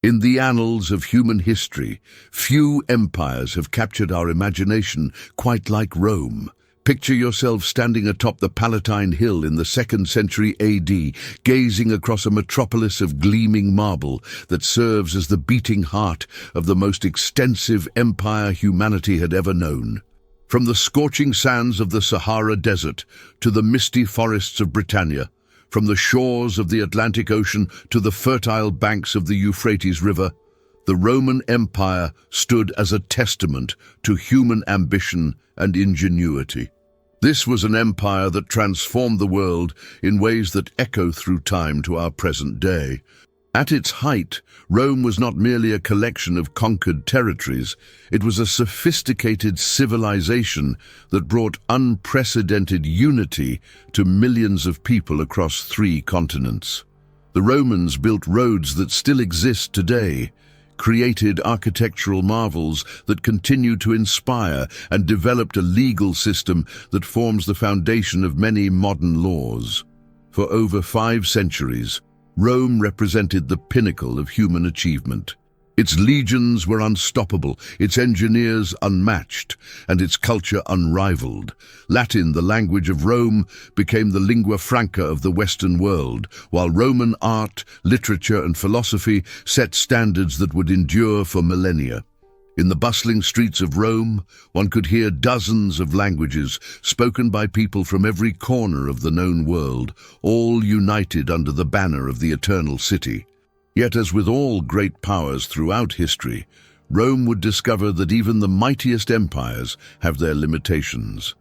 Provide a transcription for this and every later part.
In the annals of human history, few empires have captured our imagination quite like Rome. Picture yourself standing atop the Palatine Hill in the 2nd century AD, gazing across a metropolis of gleaming marble that serves as the beating heart of the most extensive empire humanity had ever known. From the scorching sands of the Sahara Desert to the misty forests of Britannia, from the shores of the Atlantic Ocean to the fertile banks of the Euphrates River, the Roman Empire stood as a testament to human ambition and ingenuity. This was an empire that transformed the world in ways that echo through time to our present day. At its height, Rome was not merely a collection of conquered territories, it was a sophisticated civilization that brought unprecedented unity to millions of people across 3 continents. The Romans built roads that still exist today, created architectural marvels that continue to inspire, and developed a legal system that forms the foundation of many modern laws. For over 5 centuries, Rome represented the pinnacle of human achievement. Its legions were unstoppable, its engineers unmatched, and its culture unrivaled. Latin, the language of Rome, became the lingua franca of the Western world, while Roman art, literature, and philosophy set standards that would endure for millennia. In the bustling streets of Rome, one could hear dozens of languages spoken by people from every corner of the known world, all united under the banner of the Eternal City. Yet, as with all great powers throughout history, Rome would discover that even the mightiest empires have their limitations.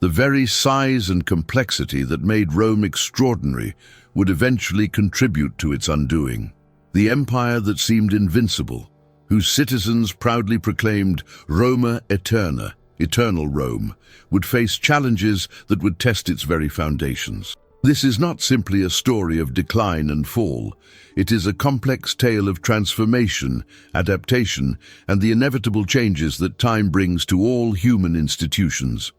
The very size and complexity that made Rome extraordinary would eventually contribute to its undoing. The empire that seemed invincible, whose citizens proudly proclaimed Roma Eterna, eternal Rome, would face challenges that would test its very foundations. This is not simply a story of decline and fall. It is a complex tale of transformation, adaptation, and the inevitable changes that time brings to all human institutions.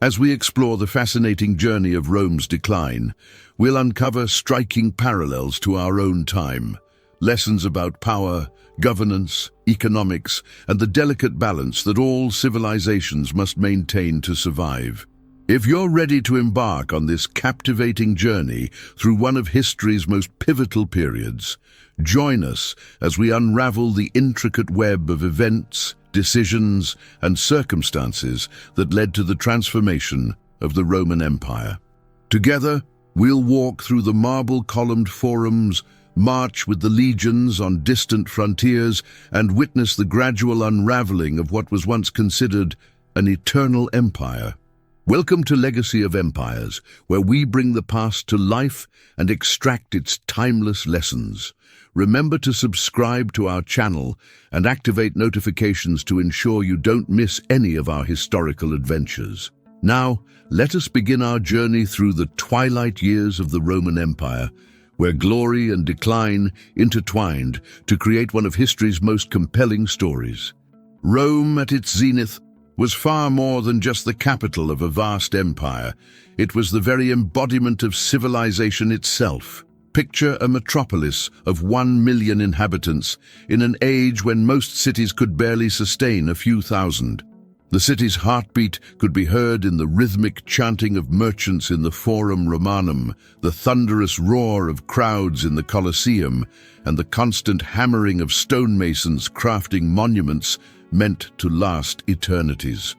As we explore the fascinating journey of Rome's decline, we'll uncover striking parallels to our own time, lessons about power, governance, economics, and the delicate balance that all civilizations must maintain to survive. If you're ready to embark on this captivating journey through one of history's most pivotal periods, join us as we unravel the intricate web of events, decisions, and circumstances that led to the transformation of the Roman Empire. Together, we'll walk through the marble-columned forums, march with the legions on distant frontiers, and witness the gradual unraveling of what was once considered an eternal empire. Welcome to Legacy of Empires, where we bring the past to life and extract its timeless lessons. Remember to subscribe to our channel and activate notifications to ensure you don't miss any of our historical adventures. Now, let us begin our journey through the twilight years of the Roman Empire, where glory and decline intertwined to create one of history's most compelling stories. Rome, at its zenith, was far more than just the capital of a vast empire. It was the very embodiment of civilization itself. Picture a metropolis of 1 million inhabitants in an age when most cities could barely sustain a few thousand. The city's heartbeat could be heard in the rhythmic chanting of merchants in the Forum Romanum, the thunderous roar of crowds in the Colosseum, and the constant hammering of stonemasons crafting monuments meant to last eternities.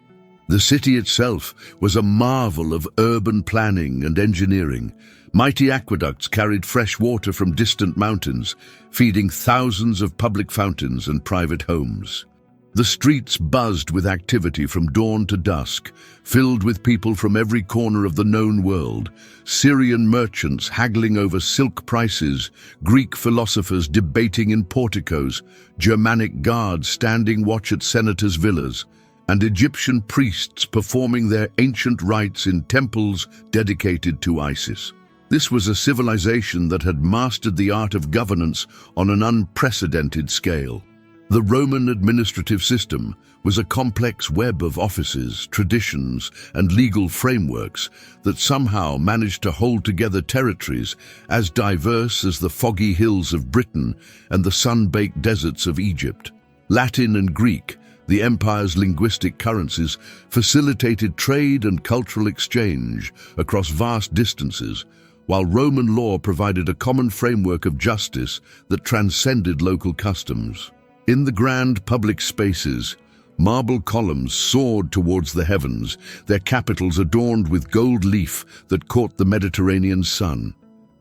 The city itself was a marvel of urban planning and engineering. Mighty aqueducts carried fresh water from distant mountains, feeding thousands of public fountains and private homes. The streets buzzed with activity from dawn to dusk, filled with people from every corner of the known world. Syrian merchants haggling over silk prices, Greek philosophers debating in porticos, Germanic guards standing watch at senators' villas, and Egyptian priests performing their ancient rites in temples dedicated to Isis. This was a civilization that had mastered the art of governance on an unprecedented scale. The Roman administrative system was a complex web of offices, traditions, and legal frameworks that somehow managed to hold together territories as diverse as the foggy hills of Britain and the sun-baked deserts of Egypt. Latin and Greek, the empire's linguistic currencies, facilitated trade and cultural exchange across vast distances, while Roman law provided a common framework of justice that transcended local customs. In the grand public spaces, marble columns soared towards the heavens, their capitals adorned with gold leaf that caught the Mediterranean sun.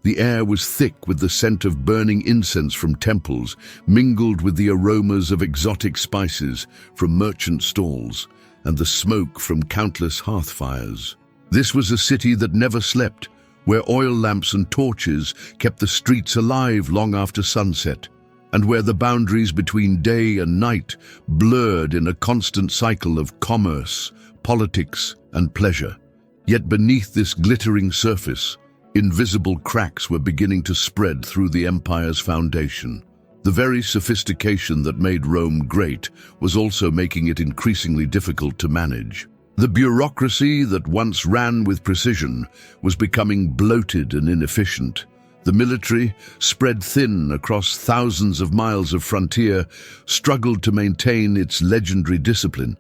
The air was thick with the scent of burning incense from temples, mingled with the aromas of exotic spices from merchant stalls, and the smoke from countless hearth fires. This was a city that never slept, where oil lamps and torches kept the streets alive long after sunset, and where the boundaries between day and night blurred in a constant cycle of commerce, politics, and pleasure. Yet beneath this glittering surface, invisible cracks were beginning to spread through the empire's foundation. The very sophistication that made Rome great was also making it increasingly difficult to manage. The bureaucracy that once ran with precision was becoming bloated and inefficient. The military, spread thin across thousands of miles of frontier, struggled to maintain its legendary discipline.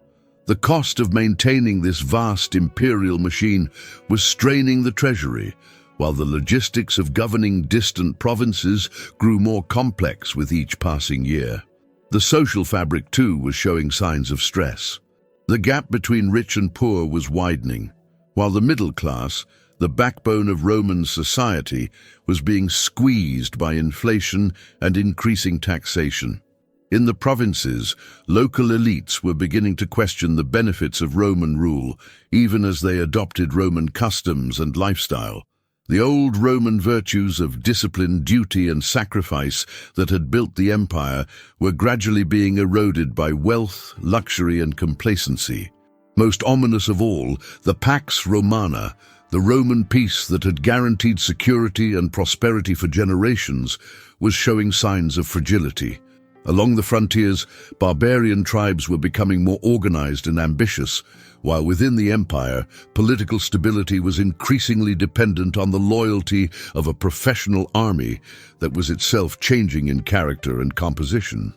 The cost of maintaining this vast imperial machine was straining the treasury, while the logistics of governing distant provinces grew more complex with each passing year. The social fabric, too, was showing signs of stress. The gap between rich and poor was widening, while the middle class, the backbone of Roman society, was being squeezed by inflation and increasing taxation. In the provinces, local elites were beginning to question the benefits of Roman rule, even as they adopted Roman customs and lifestyle. The old Roman virtues of discipline, duty, and sacrifice that had built the empire were gradually being eroded by wealth, luxury, and complacency. Most ominous of all, the Pax Romana, the Roman peace that had guaranteed security and prosperity for generations, was showing signs of fragility. Along the frontiers, barbarian tribes were becoming more organized and ambitious, while within the empire, political stability was increasingly dependent on the loyalty of a professional army that was itself changing in character and composition.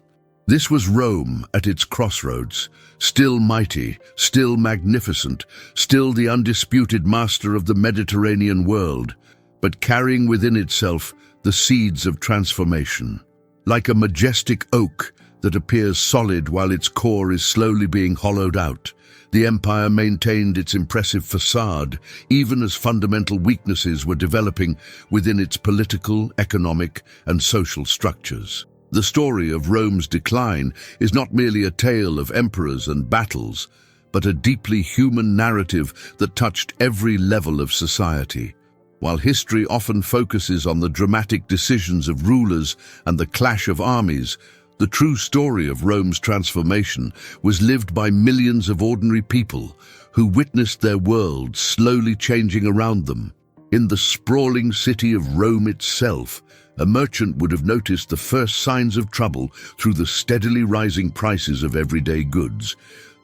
This was Rome at its crossroads, still mighty, still magnificent, still the undisputed master of the Mediterranean world, but carrying within itself the seeds of transformation. Like a majestic oak that appears solid while its core is slowly being hollowed out, the empire maintained its impressive facade, even as fundamental weaknesses were developing within its political, economic, and social structures. The story of Rome's decline is not merely a tale of emperors and battles, but a deeply human narrative that touched every level of society. While history often focuses on the dramatic decisions of rulers and the clash of armies, the true story of Rome's transformation was lived by millions of ordinary people who witnessed their world slowly changing around them. In the sprawling city of Rome itself, a merchant would have noticed the first signs of trouble through the steadily rising prices of everyday goods.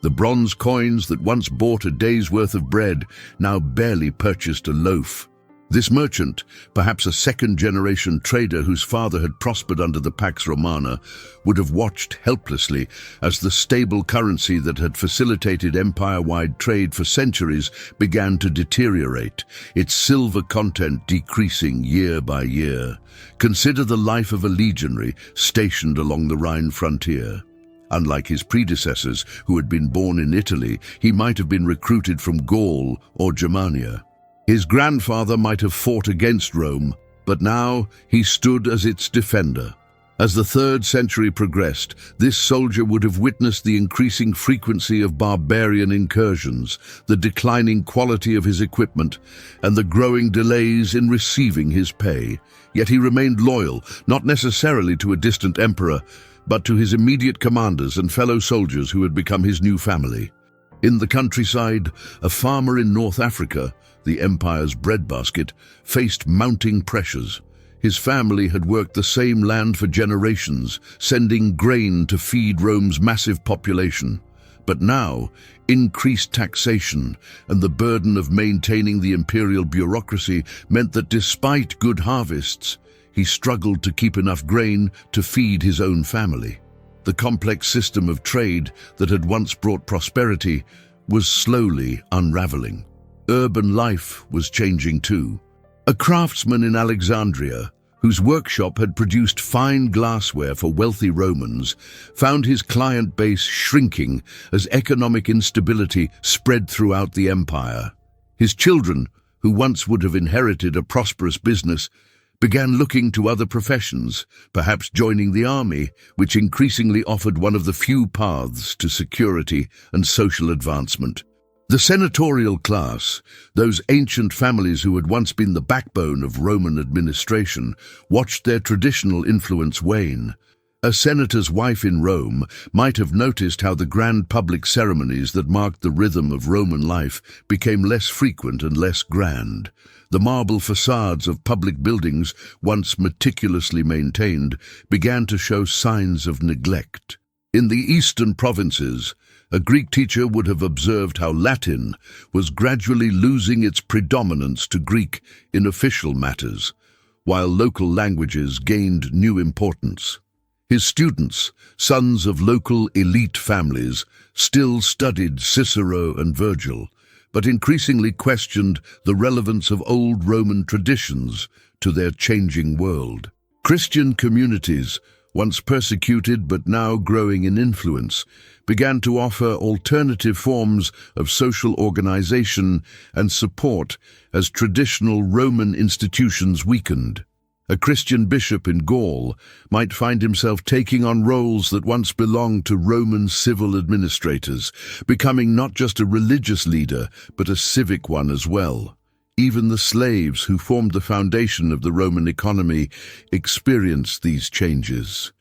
The bronze coins that once bought a day's worth of bread now barely purchased a loaf. This merchant, perhaps a second-generation trader whose father had prospered under the Pax Romana, would have watched helplessly as the stable currency that had facilitated empire-wide trade for centuries began to deteriorate, its silver content decreasing year by year. Consider the life of a legionary stationed along the Rhine frontier. Unlike his predecessors, who had been born in Italy, he might have been recruited from Gaul or Germania. His grandfather might have fought against Rome, but now he stood as its defender. As the 3rd century progressed, this soldier would have witnessed the increasing frequency of barbarian incursions, the declining quality of his equipment, and the growing delays in receiving his pay. Yet he remained loyal, not necessarily to a distant emperor, but to his immediate commanders and fellow soldiers who had become his new family. In the countryside, a farmer in North Africa, the empire's breadbasket, faced mounting pressures. His family had worked the same land for generations, sending grain to feed Rome's massive population. But now, increased taxation and the burden of maintaining the imperial bureaucracy meant that despite good harvests, he struggled to keep enough grain to feed his own family. The complex system of trade that had once brought prosperity was slowly unraveling. Urban life was changing too. A craftsman in Alexandria, whose workshop had produced fine glassware for wealthy Romans, found his client base shrinking as economic instability spread throughout the empire. His children, who once would have inherited a prosperous business, began looking to other professions, perhaps joining the army, which increasingly offered one of the few paths to security and social advancement. The senatorial class, those ancient families who had once been the backbone of Roman administration, watched their traditional influence wane. A senator's wife in Rome might have noticed how the grand public ceremonies that marked the rhythm of Roman life became less frequent and less grand. The marble facades of public buildings, once meticulously maintained, began to show signs of neglect. In the eastern provinces, a Greek teacher would have observed how Latin was gradually losing its predominance to Greek in official matters, while local languages gained new importance. His students, sons of local elite families, still studied Cicero and Virgil, but increasingly questioned the relevance of old Roman traditions to their changing world. Christian communities, once persecuted but now growing in influence, began to offer alternative forms of social organization and support as traditional Roman institutions weakened. A Christian bishop in Gaul might find himself taking on roles that once belonged to Roman civil administrators, becoming not just a religious leader, but a civic one as well. Even the slaves who formed the foundation of the Roman economy experienced these changes.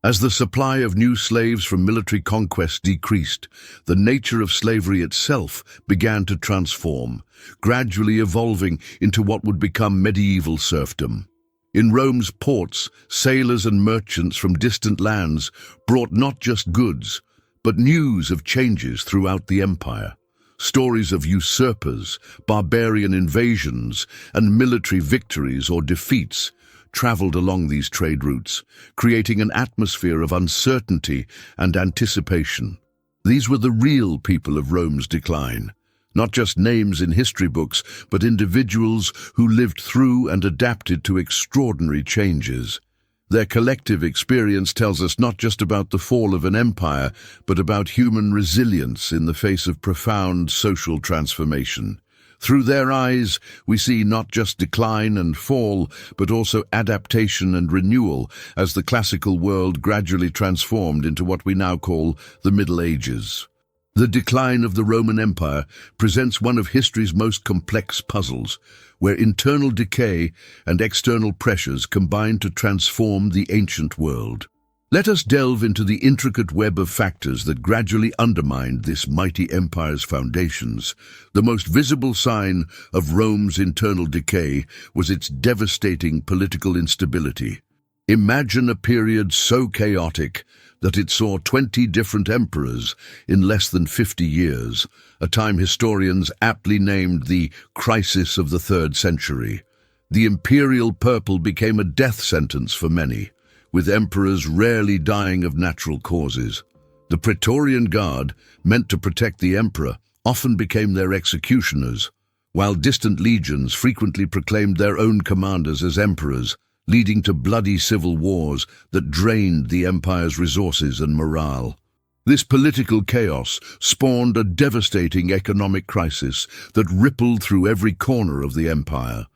As the supply of new slaves from military conquest decreased, the nature of slavery itself began to transform, gradually evolving into what would become medieval serfdom. In Rome's ports, sailors and merchants from distant lands brought not just goods, but news of changes throughout the empire. Stories of usurpers, barbarian invasions, and military victories or defeats traveled along these trade routes, creating an atmosphere of uncertainty and anticipation. These were the real people of Rome's decline, not just names in history books, but individuals who lived through and adapted to extraordinary changes. Their collective experience tells us not just about the fall of an empire, but about human resilience in the face of profound social transformation. Through their eyes, we see not just decline and fall, but also adaptation and renewal as the classical world gradually transformed into what we now call the Middle Ages. The decline of the Roman Empire presents one of history's most complex puzzles, where internal decay and external pressures combine to transform the ancient world. Let us delve into the intricate web of factors that gradually undermined this mighty empire's foundations. The most visible sign of Rome's internal decay was its devastating political instability. Imagine a period so chaotic that it saw 20 different emperors in less than 50 years, a time historians aptly named the crisis of the 3rd century. The imperial purple became a death sentence for many, with emperors rarely dying of natural causes. The Praetorian Guard, meant to protect the emperor, often became their executioners, while distant legions frequently proclaimed their own commanders as emperors, leading to bloody civil wars that drained the empire's resources and morale. This political chaos spawned a devastating economic crisis that rippled through every corner of the empire.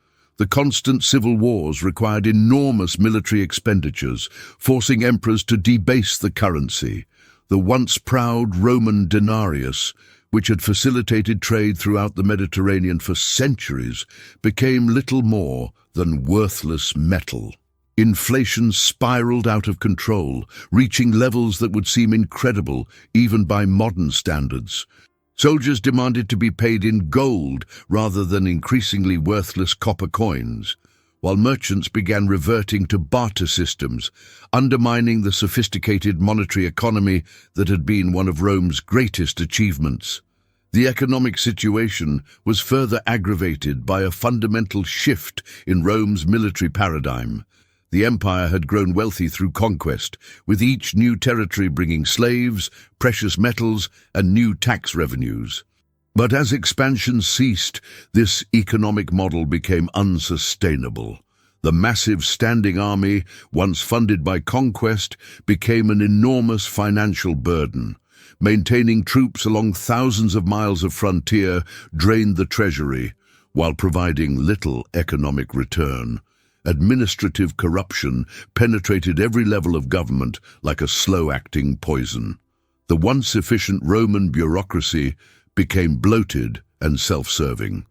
The constant civil wars required enormous military expenditures, forcing emperors to debase the currency. The once proud Roman denarius, which had facilitated trade throughout the Mediterranean for centuries, became little more than worthless metal. Inflation spiraled out of control, reaching levels that would seem incredible even by modern standards. Soldiers demanded to be paid in gold rather than increasingly worthless copper coins, while merchants began reverting to barter systems, undermining the sophisticated monetary economy that had been one of Rome's greatest achievements. The economic situation was further aggravated by a fundamental shift in Rome's military paradigm. The empire had grown wealthy through conquest, with each new territory bringing slaves, precious metals, and new tax revenues. But as expansion ceased, this economic model became unsustainable. The massive standing army, once funded by conquest, became an enormous financial burden. Maintaining troops along thousands of miles of frontier drained the treasury, while providing little economic return. Administrative corruption penetrated every level of government like a slow-acting poison. The once efficient Roman bureaucracy became bloated and self-serving.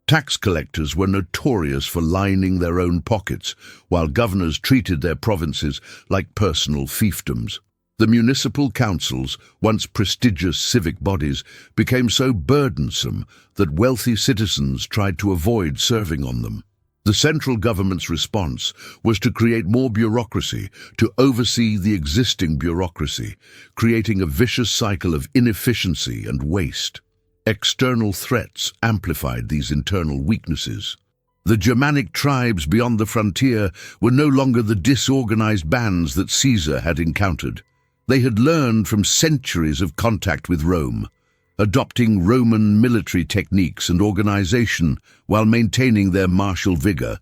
Tax collectors were notorious for lining their own pockets, while governors treated their provinces like personal fiefdoms. The municipal councils, once prestigious civic bodies, became so burdensome that wealthy citizens tried to avoid serving on them. The central government's response was to create more bureaucracy, to oversee the existing bureaucracy, creating a vicious cycle of inefficiency and waste. External threats amplified these internal weaknesses. The Germanic tribes beyond the frontier were no longer the disorganized bands that Caesar had encountered. They had learned from centuries of contact with Rome, adopting Roman military techniques and organization while maintaining their martial vigor.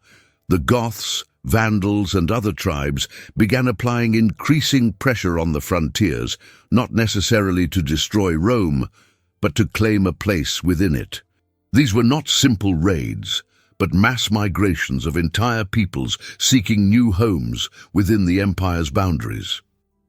The Goths, Vandals, and other tribes began applying increasing pressure on the frontiers, not necessarily to destroy Rome, but to claim a place within it. These were not simple raids, but mass migrations of entire peoples seeking new homes within the empire's boundaries.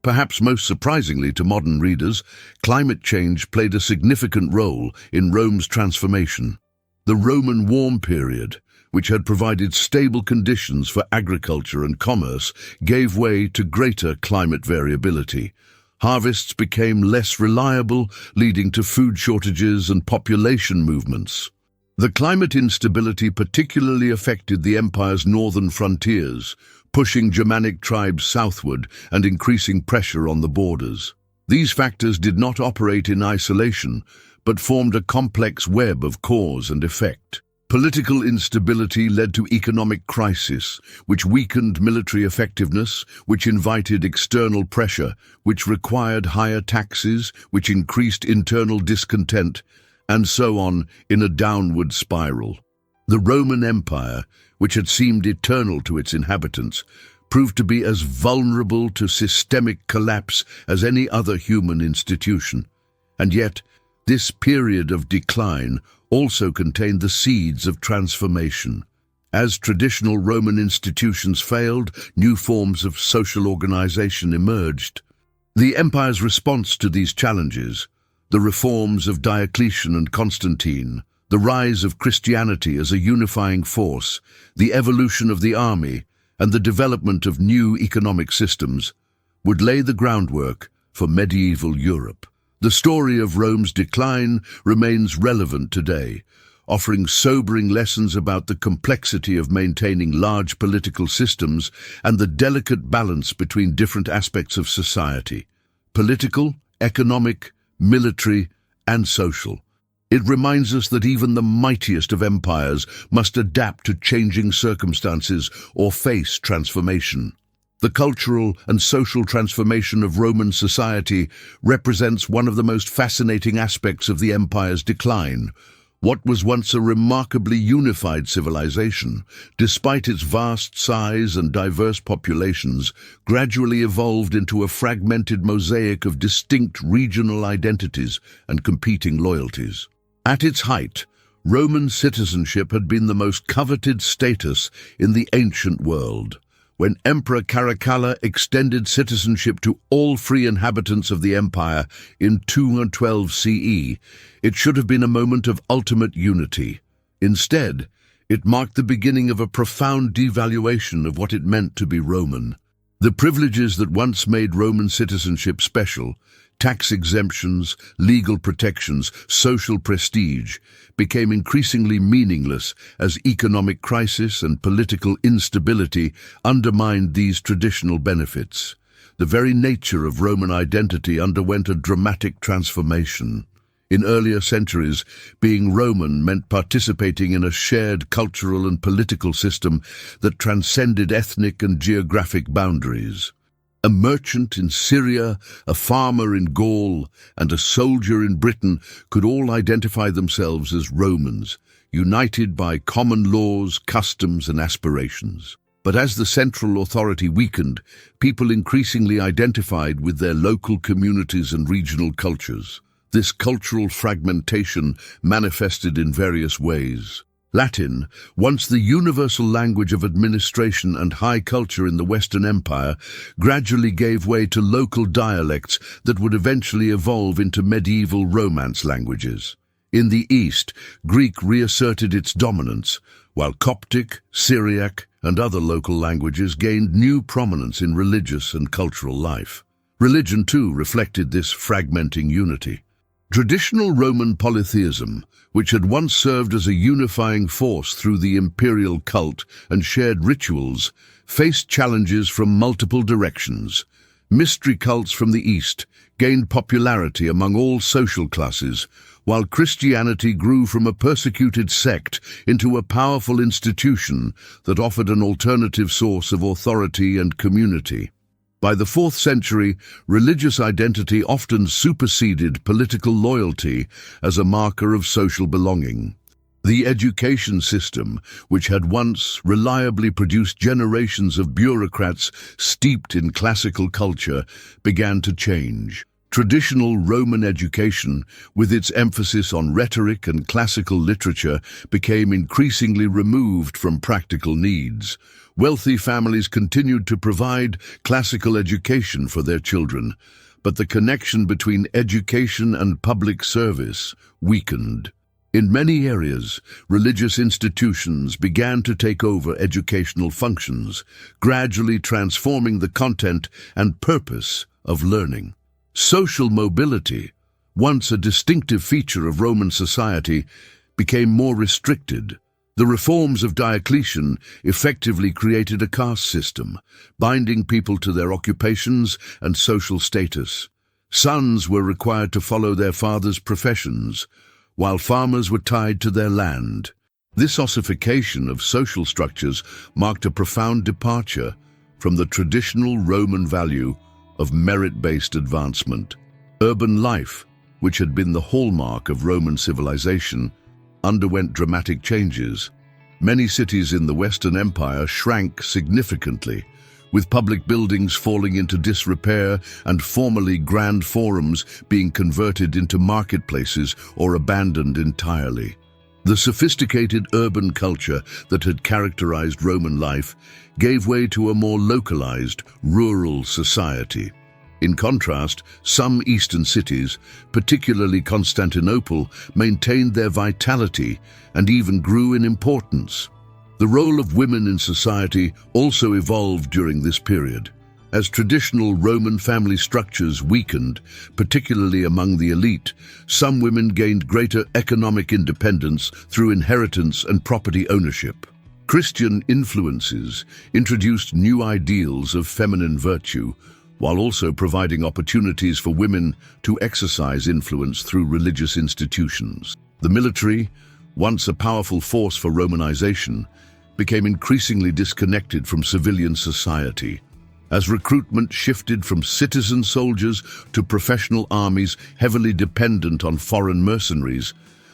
Perhaps most surprisingly to modern readers, climate change played a significant role in Rome's transformation. The Roman warm period, which had provided stable conditions for agriculture and commerce, gave way to greater climate variability. Harvests became less reliable, leading to food shortages and population movements. The climate instability particularly affected the empire's northern frontiers, pushing Germanic tribes southward and increasing pressure on the borders. These factors did not operate in isolation, but formed a complex web of cause and effect. Political instability led to economic crisis, which weakened military effectiveness, which invited external pressure, which required higher taxes, which increased internal discontent, and so on in a downward spiral. The Roman Empire, which had seemed eternal to its inhabitants, proved to be as vulnerable to systemic collapse as any other human institution. And yet, this period of decline also contained the seeds of transformation. As traditional Roman institutions failed, new forms of social organization emerged. The empire's response to these challenges, the reforms of Diocletian and Constantine, the rise of Christianity as a unifying force, the evolution of the army, and the development of new economic systems, would lay the groundwork for medieval Europe. The story of Rome's decline remains relevant today, offering sobering lessons about the complexity of maintaining large political systems and the delicate balance between different aspects of society: political, economic, military, and social. It reminds us that even the mightiest of empires must adapt to changing circumstances or face transformation. The cultural and social transformation of Roman society represents one of the most fascinating aspects of the empire's decline. What was once a remarkably unified civilization, despite its vast size and diverse populations, gradually evolved into a fragmented mosaic of distinct regional identities and competing loyalties. At its height, Roman citizenship had been the most coveted status in the ancient world. When Emperor Caracalla extended citizenship to all free inhabitants of the empire in 212 CE, it should have been a moment of ultimate unity. Instead, it marked the beginning of a profound devaluation of what it meant to be Roman. The privileges that once made Roman citizenship special, tax exemptions, legal protections, social prestige, became increasingly meaningless as economic crisis and political instability undermined these traditional benefits. The very nature of Roman identity underwent a dramatic transformation. In earlier centuries, being Roman meant participating in a shared cultural and political system that transcended ethnic and geographic boundaries. A merchant in Syria, a farmer in Gaul, and a soldier in Britain could all identify themselves as Romans, united by common laws, customs, and aspirations. But as the central authority weakened, people increasingly identified with their local communities and regional cultures. This cultural fragmentation manifested in various ways. Latin, once the universal language of administration and high culture in the Western Empire, gradually gave way to local dialects that would eventually evolve into medieval Romance languages. In the East, Greek reasserted its dominance, while Coptic, Syriac, and other local languages gained new prominence in religious and cultural life. Religion, too, reflected this fragmenting unity. Traditional Roman polytheism, which had once served as a unifying force through the imperial cult and shared rituals, faced challenges from multiple directions. Mystery cults from the East gained popularity among all social classes, while Christianity grew from a persecuted sect into a powerful institution that offered an alternative source of authority and community. By the 4th century, religious identity often superseded political loyalty as a marker of social belonging. The education system, which had once reliably produced generations of bureaucrats steeped in classical culture, began to change. Traditional Roman education, with its emphasis on rhetoric and classical literature, became increasingly removed from practical needs. Wealthy families continued to provide classical education for their children, but the connection between education and public service weakened. In many areas, religious institutions began to take over educational functions, gradually transforming the content and purpose of learning. Social mobility, once a distinctive feature of Roman society, became more restricted. The reforms of Diocletian effectively created a caste system, binding people to their occupations and social status. Sons were required to follow their fathers' professions, while farmers were tied to their land. This ossification of social structures marked a profound departure from the traditional Roman value of merit-based advancement. Urban life, which had been the hallmark of Roman civilization, underwent dramatic changes. Many cities in the Western Empire shrank significantly, with public buildings falling into disrepair and formerly grand forums being converted into marketplaces or abandoned entirely. The sophisticated urban culture that had characterized Roman life gave way to a more localized, rural society. In contrast, some eastern cities, particularly Constantinople, maintained their vitality and even grew in importance. The role of women in society also evolved during this period. As traditional Roman family structures weakened, particularly among the elite, some women gained greater economic independence through inheritance and property ownership. Christian influences introduced new ideals of feminine virtue, while also providing opportunities for women to exercise influence through religious institutions. The military, once a powerful force for Romanization, became increasingly disconnected from civilian society. As recruitment shifted from citizen soldiers to professional armies heavily dependent on foreign mercenaries,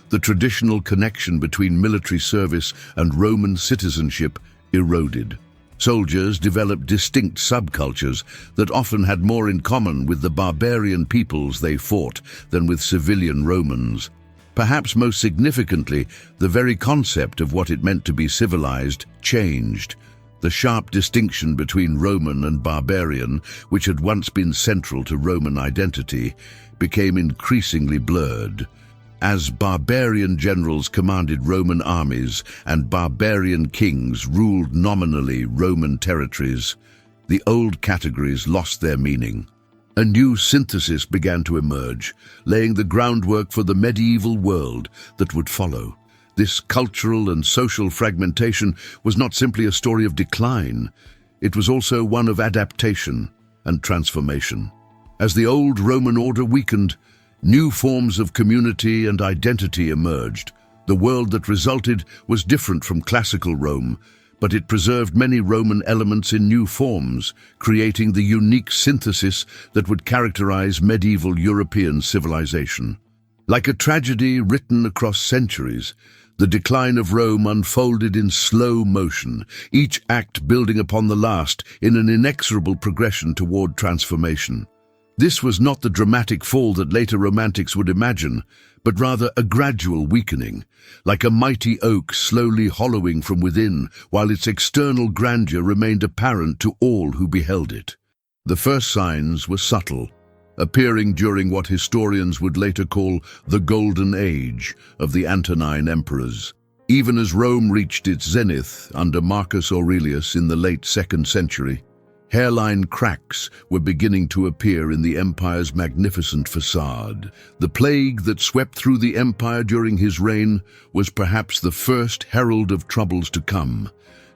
the traditional connection between military service and Roman citizenship eroded. Soldiers developed distinct subcultures that often had more in common with the barbarian peoples they fought than with civilian Romans. Perhaps most significantly, the very concept of what it meant to be civilized changed. The sharp distinction between Roman and barbarian, which had once been central to Roman identity, became increasingly blurred. As barbarian generals commanded Roman armies and barbarian kings ruled nominally Roman territories, the old categories lost their meaning. A new synthesis began to emerge, laying the groundwork for the medieval world that would follow. This cultural and social fragmentation was not simply a story of decline, it was also one of adaptation and transformation. As the old Roman order weakened, new forms of community and identity emerged. The world that resulted was different from classical Rome, but it preserved many Roman elements in new forms, creating the unique synthesis that would characterize medieval European civilization. Like a tragedy written across centuries, the decline of Rome unfolded in slow motion, each act building upon the last in an inexorable progression toward transformation. This was not the dramatic fall that later romantics would imagine, but rather a gradual weakening, like a mighty oak slowly hollowing from within, while its external grandeur remained apparent to all who beheld it. The first signs were subtle, appearing during what historians would later call the Golden Age of the Antonine emperors. Even as Rome reached its zenith under Marcus Aurelius in the late 2nd century, hairline cracks were beginning to appear in the empire's magnificent facade. The plague that swept through the empire during his reign was perhaps the first herald of troubles to come,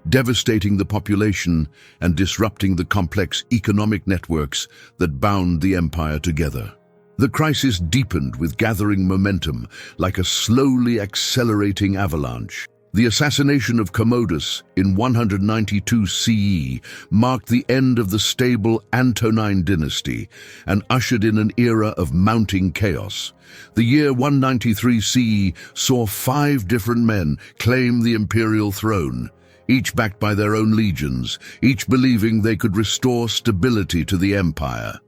devastating the population and disrupting the complex economic networks that bound the empire together. The crisis deepened with gathering momentum, like a slowly accelerating avalanche. The assassination of Commodus in 192 CE marked the end of the stable Antonine dynasty and ushered in an era of mounting chaos. The year 193 CE saw 5 different men claim the imperial throne, each backed by their own legions, each believing they could restore stability to the empire.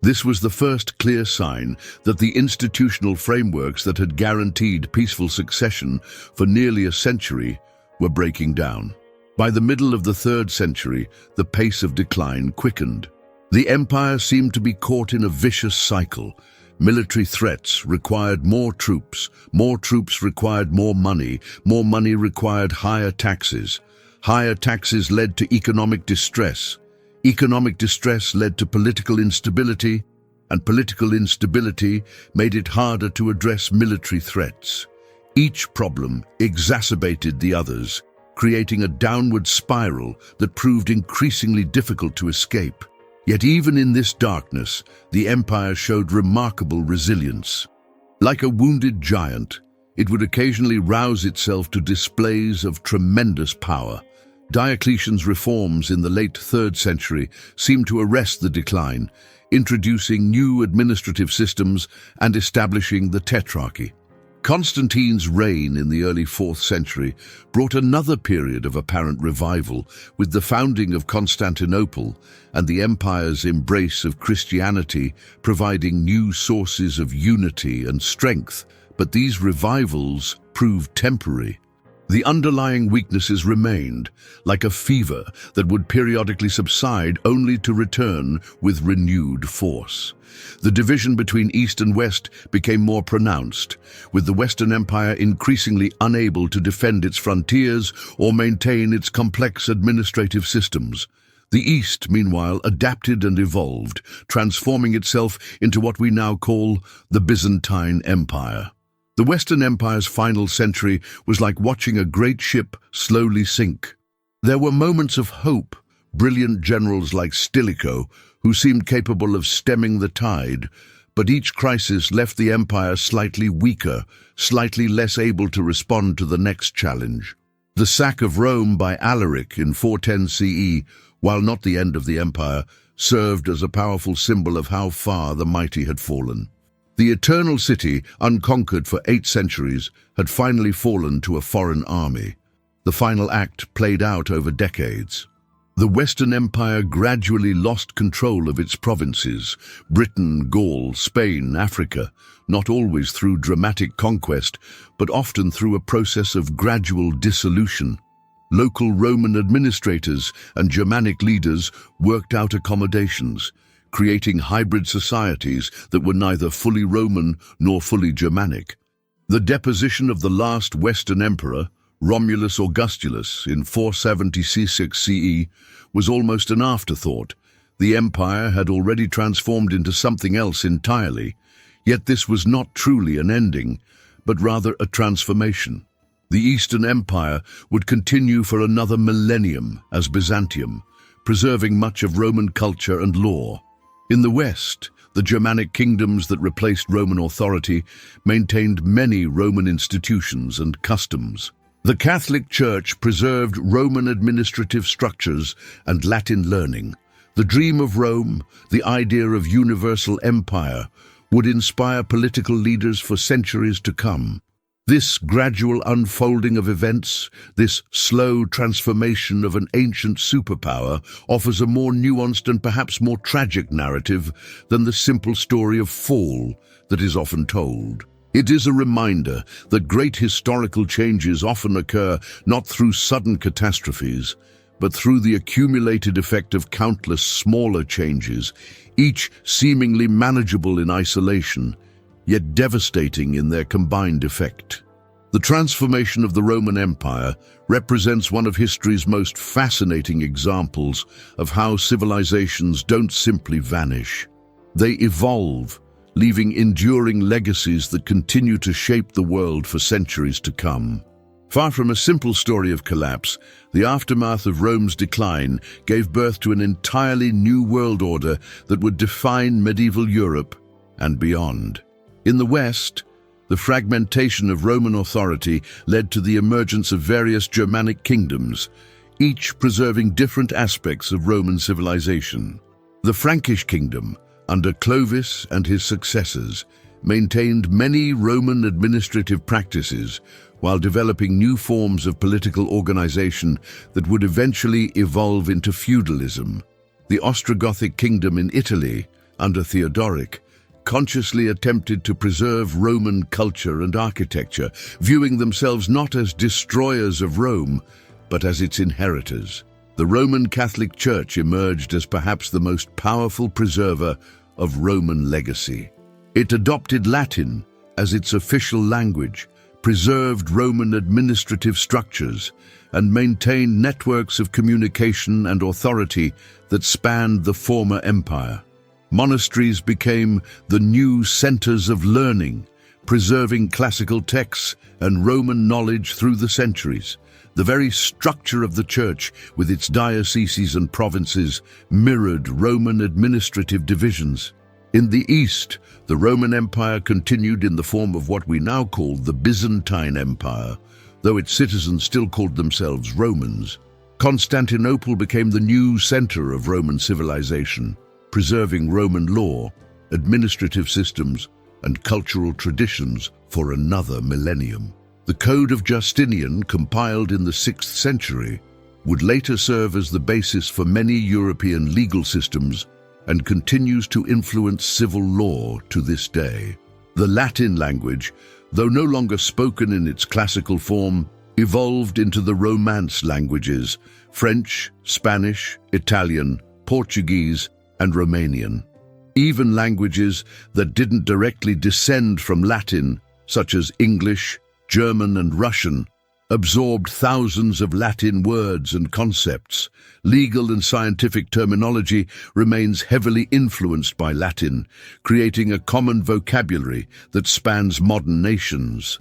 This was the first clear sign that the institutional frameworks that had guaranteed peaceful succession for nearly a century were breaking down. By the middle of the 3rd century, the pace of decline quickened. The empire seemed to be caught in a vicious cycle. Military threats required more troops required more money required higher taxes led to economic distress. Economic distress led to political instability, and political instability made it harder to address military threats. Each problem exacerbated the others, creating a downward spiral that proved increasingly difficult to escape. Yet even in this darkness, the empire showed remarkable resilience. Like a wounded giant, it would occasionally rouse itself to displays of tremendous power. Diocletian's reforms in the late 3rd century seemed to arrest the decline, introducing new administrative systems and establishing the tetrarchy. Constantine's reign in the early 4th century brought another period of apparent revival, with the founding of Constantinople and the empire's embrace of Christianity providing new sources of unity and strength. But these revivals proved temporary. The underlying weaknesses remained, like a fever that would periodically subside only to return with renewed force. The division between East and West became more pronounced, with the Western Empire increasingly unable to defend its frontiers or maintain its complex administrative systems. The East, meanwhile, adapted and evolved, transforming itself into what we now call the Byzantine Empire. The Western Empire's final century was like watching a great ship slowly sink. There were moments of hope, brilliant generals like Stilicho, who seemed capable of stemming the tide, but each crisis left the empire slightly weaker, slightly less able to respond to the next challenge. The sack of Rome by Alaric in 410 CE, while not the end of the empire, served as a powerful symbol of how far the mighty had fallen. The eternal city, unconquered for 8 centuries, had finally fallen to a foreign army. The final act played out over decades. The Western Empire gradually lost control of its provinces, Britain, Gaul, Spain, Africa, not always through dramatic conquest, but often through a process of gradual dissolution. Local Roman administrators and Germanic leaders worked out accommodations, creating hybrid societies that were neither fully Roman nor fully Germanic. The deposition of the last Western emperor, Romulus Augustulus in 470 CE was almost an afterthought. The empire had already transformed into something else entirely, yet this was not truly an ending, but rather a transformation. The Eastern Empire would continue for another millennium as Byzantium, preserving much of Roman culture and law. In the West, the Germanic kingdoms that replaced Roman authority maintained many Roman institutions and customs. The Catholic Church preserved Roman administrative structures and Latin learning. The dream of Rome, the idea of universal empire, would inspire political leaders for centuries to come. This gradual unfolding of events, this slow transformation of an ancient superpower, offers a more nuanced and perhaps more tragic narrative than the simple story of fall that is often told. It is a reminder that great historical changes often occur not through sudden catastrophes, but through the accumulated effect of countless smaller changes, each seemingly manageable in isolation, yet devastating in their combined effect. The transformation of the Roman Empire represents one of history's most fascinating examples of how civilizations don't simply vanish. They evolve, leaving enduring legacies that continue to shape the world for centuries to come. Far from a simple story of collapse, the aftermath of Rome's decline gave birth to an entirely new world order that would define medieval Europe and beyond. In the West, the fragmentation of Roman authority led to the emergence of various Germanic kingdoms, each preserving different aspects of Roman civilization. The Frankish kingdom, under Clovis and his successors, maintained many Roman administrative practices while developing new forms of political organization that would eventually evolve into feudalism. The Ostrogothic kingdom in Italy, under Theodoric, consciously attempted to preserve Roman culture and architecture, viewing themselves not as destroyers of Rome, but as its inheritors. The Roman Catholic Church emerged as perhaps the most powerful preserver of Roman legacy. It adopted Latin as its official language, preserved Roman administrative structures, and maintained networks of communication and authority that spanned the former empire. Monasteries became the new centers of learning, preserving classical texts and Roman knowledge through the centuries. The very structure of the church, with its dioceses and provinces, mirrored Roman administrative divisions. In the East, the Roman Empire continued in the form of what we now call the Byzantine Empire, though its citizens still called themselves Romans. Constantinople became the new center of Roman civilization, preserving Roman law, administrative systems, and cultural traditions for another millennium. The Code of Justinian, compiled in the 6th century, would later serve as the basis for many European legal systems and continues to influence civil law to this day. The Latin language, though no longer spoken in its classical form, evolved into the Romance languages: French, Spanish, Italian, Portuguese, and Romanian. Even languages that didn't directly descend from Latin, such as English, German, and Russian, absorbed thousands of Latin words and concepts. Legal and scientific terminology remains heavily influenced by Latin, creating a common vocabulary that spans modern nations.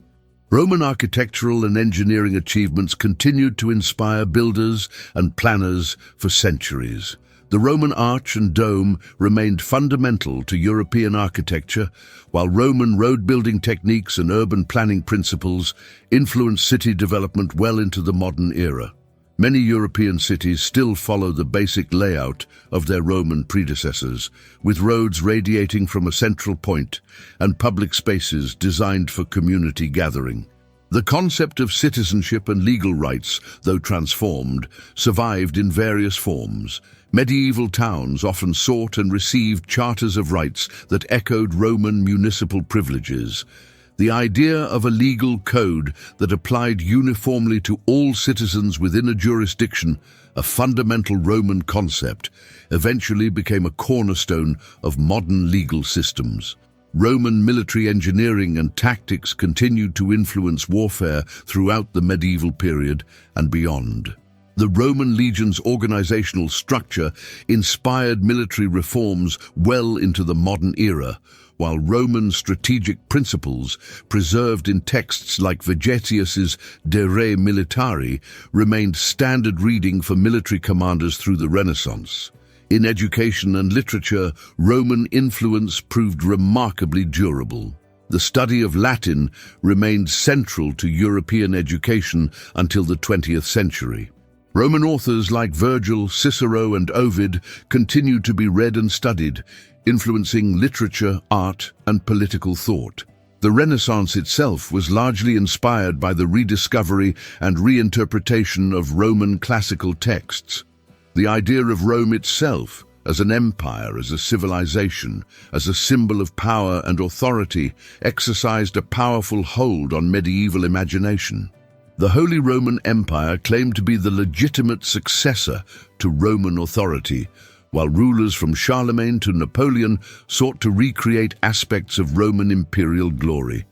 Roman architectural and engineering achievements continued to inspire builders and planners for centuries. The Roman arch and dome remained fundamental to European architecture, while Roman road-building techniques and urban planning principles influenced city development well into the modern era. Many European cities still follow the basic layout of their Roman predecessors, with roads radiating from a central point and public spaces designed for community gathering. The concept of citizenship and legal rights, though transformed, survived in various forms. Medieval towns often sought and received charters of rights that echoed Roman municipal privileges. The idea of a legal code that applied uniformly to all citizens within a jurisdiction, a fundamental Roman concept, eventually became a cornerstone of modern legal systems. Roman military engineering and tactics continued to influence warfare throughout the medieval period and beyond. The Roman legion's organizational structure inspired military reforms well into the modern era, while Roman strategic principles, preserved in texts like Vegetius's De Re Militari, remained standard reading for military commanders through the Renaissance. In education and literature, Roman influence proved remarkably durable. The study of Latin remained central to European education until the 20th century. Roman authors like Virgil, Cicero, and Ovid continued to be read and studied, influencing literature, art, and political thought. The Renaissance itself was largely inspired by the rediscovery and reinterpretation of Roman classical texts. The idea of Rome itself, as an empire, as a civilization, as a symbol of power and authority, exercised a powerful hold on medieval imagination. The Holy Roman Empire claimed to be the legitimate successor to Roman authority, while rulers from Charlemagne to Napoleon sought to recreate aspects of Roman imperial glory.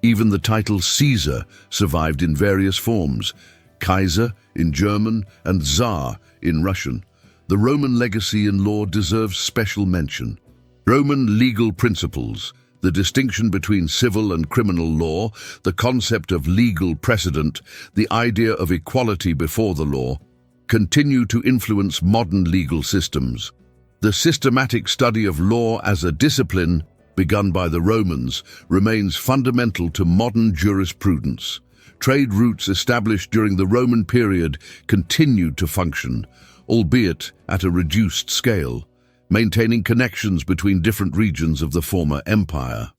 Even the title Caesar survived in various forms: Kaiser in German and Tsar in Russian. The Roman legacy in law deserves special mention. Roman legal principles, the distinction between civil and criminal law, the concept of legal precedent, the idea of equality before the law, continue to influence modern legal systems. The systematic study of law as a discipline, begun by the Romans, remains fundamental to modern jurisprudence. Trade routes established during the Roman period continued to function, albeit at a reduced scale, maintaining connections between different regions of the former empire.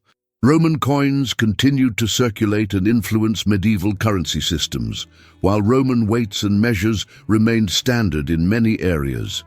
Roman coins continued to circulate and influence medieval currency systems, while Roman weights and measures remained standard in many areas.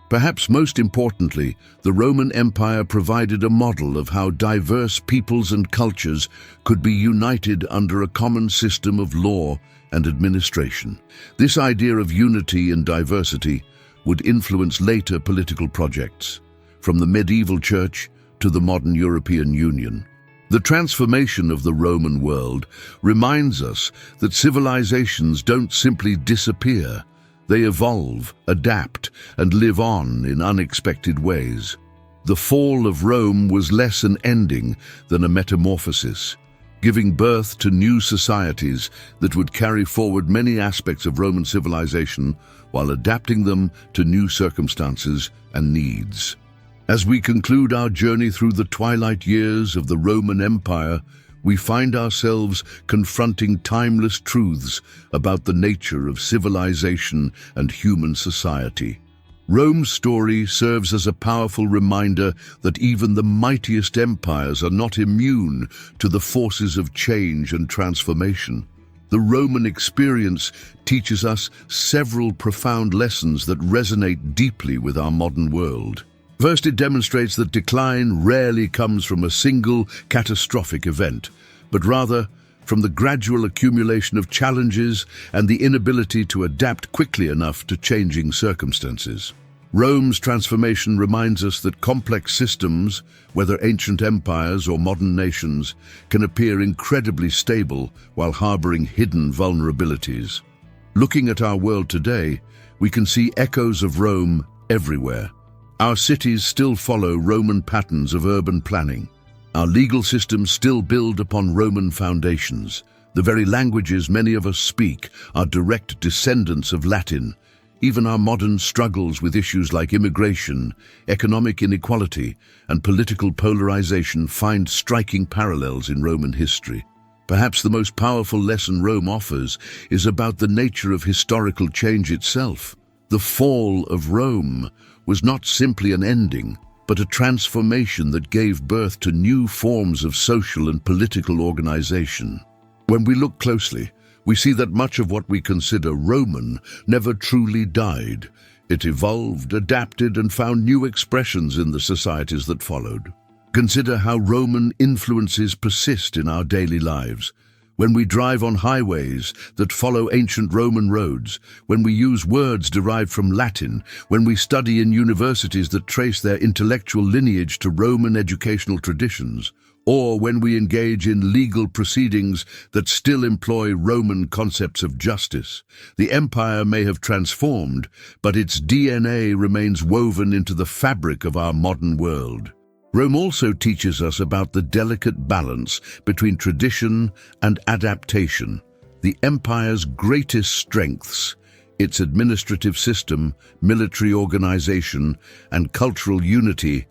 Perhaps most importantly, the Roman Empire provided a model of how diverse peoples and cultures could be united under a common system of law and administration. This idea of unity in diversity would influence later political projects, from the medieval church to the modern European Union. The transformation of the Roman world reminds us that civilizations don't simply disappear. They evolve, adapt, and live on in unexpected ways. The fall of Rome was less an ending than a metamorphosis, giving birth to new societies that would carry forward many aspects of Roman civilization while adapting them to new circumstances and needs. As we conclude our journey through the twilight years of the Roman Empire, we find ourselves confronting timeless truths about the nature of civilization and human society. Rome's story serves as a powerful reminder that even the mightiest empires are not immune to the forces of change and transformation. The Roman experience teaches us several profound lessons that resonate deeply with our modern world. First, it demonstrates that decline rarely comes from a single catastrophic event, but rather from the gradual accumulation of challenges and the inability to adapt quickly enough to changing circumstances. Rome's transformation reminds us that complex systems, whether ancient empires or modern nations, can appear incredibly stable while harboring hidden vulnerabilities. Looking at our world today, we can see echoes of Rome everywhere. Our cities still follow Roman patterns of urban planning. Our legal systems still build upon Roman foundations. The very languages many of us speak are direct descendants of Latin. Even our modern struggles with issues like immigration, economic inequality, and political polarization find striking parallels in Roman history. Perhaps the most powerful lesson Rome offers is about the nature of historical change itself. The fall of Rome was not simply an ending, but a transformation that gave birth to new forms of social and political organization. When we look closely, we see that much of what we consider Roman never truly died. It evolved, adapted, and found new expressions in the societies that followed. Consider how Roman influences persist in our daily lives. when we drive on highways that follow ancient Roman roads, when we use words derived from Latin, when we study in universities that trace their intellectual lineage to Roman educational traditions, or when we engage in legal proceedings that still employ Roman concepts of justice. The empire may have transformed, but its DNA remains woven into the fabric of our modern world. Rome also teaches us about the delicate balance between tradition and adaptation. The empire's greatest strengths, its administrative system, military organization, and cultural unity,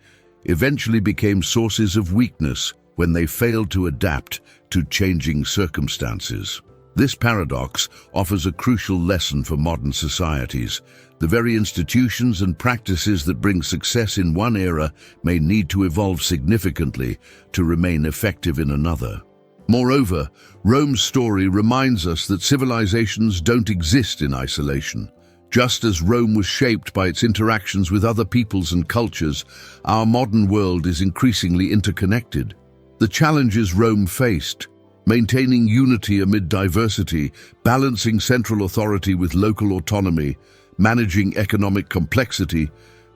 eventually became sources of weakness when they failed to adapt to changing circumstances. This paradox offers a crucial lesson for modern societies. The very institutions and practices that bring success in one era may need to evolve significantly to remain effective in another. Moreover, Rome's story reminds us that civilizations don't exist in isolation. Just as Rome was shaped by its interactions with other peoples and cultures, our modern world is increasingly interconnected. The challenges Rome faced, maintaining unity amid diversity, balancing central authority with local autonomy, managing economic complexity,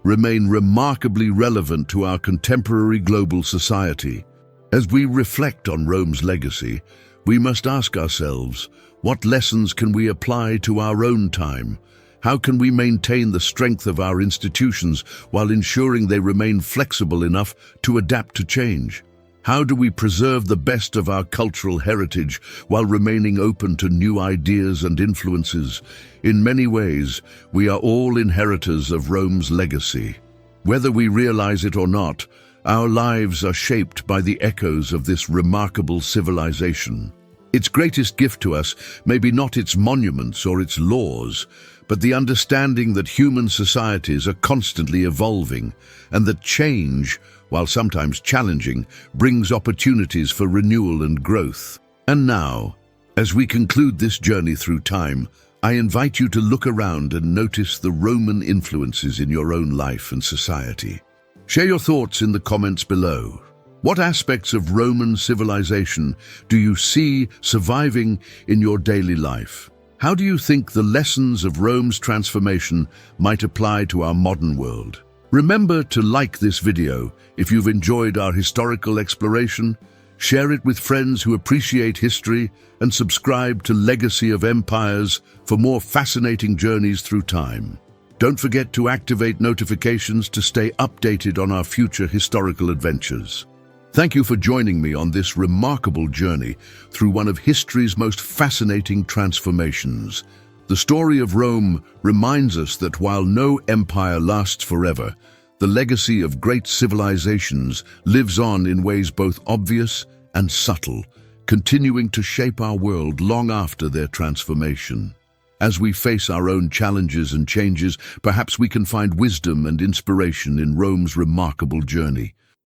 remain remarkably relevant to our contemporary global society. As we reflect on Rome's legacy, we must ask ourselves, what lessons can we apply to our own time? How can we maintain the strength of our institutions while ensuring they remain flexible enough to adapt to change? How do we preserve the best of our cultural heritage while remaining open to new ideas and influences? In many ways, we are all inheritors of Rome's legacy. Whether we realize it or not, our lives are shaped by the echoes of this remarkable civilization. Its greatest gift to us may be not its monuments or its laws, but the understanding that human societies are constantly evolving, and that change, while sometimes challenging, brings opportunities for renewal and growth. And now, as we conclude this journey through time, I invite you to look around and notice the Roman influences in your own life and society. Share your thoughts in the comments below. What aspects of Roman civilization do you see surviving in your daily life? How do you think the lessons of Rome's transformation might apply to our modern world? Remember to like this video if you've enjoyed our historical exploration, share it with friends who appreciate history, and subscribe to Legacy of Empires for more fascinating journeys through time. Don't forget to activate notifications to stay updated on our future historical adventures. Thank you for joining me on this remarkable journey through one of history's most fascinating transformations. The story of Rome reminds us that while no empire lasts forever, the legacy of great civilizations lives on in ways both obvious and subtle, continuing to shape our world long after their transformation. As we face our own challenges and changes, perhaps we can find wisdom and inspiration in Rome's remarkable journey.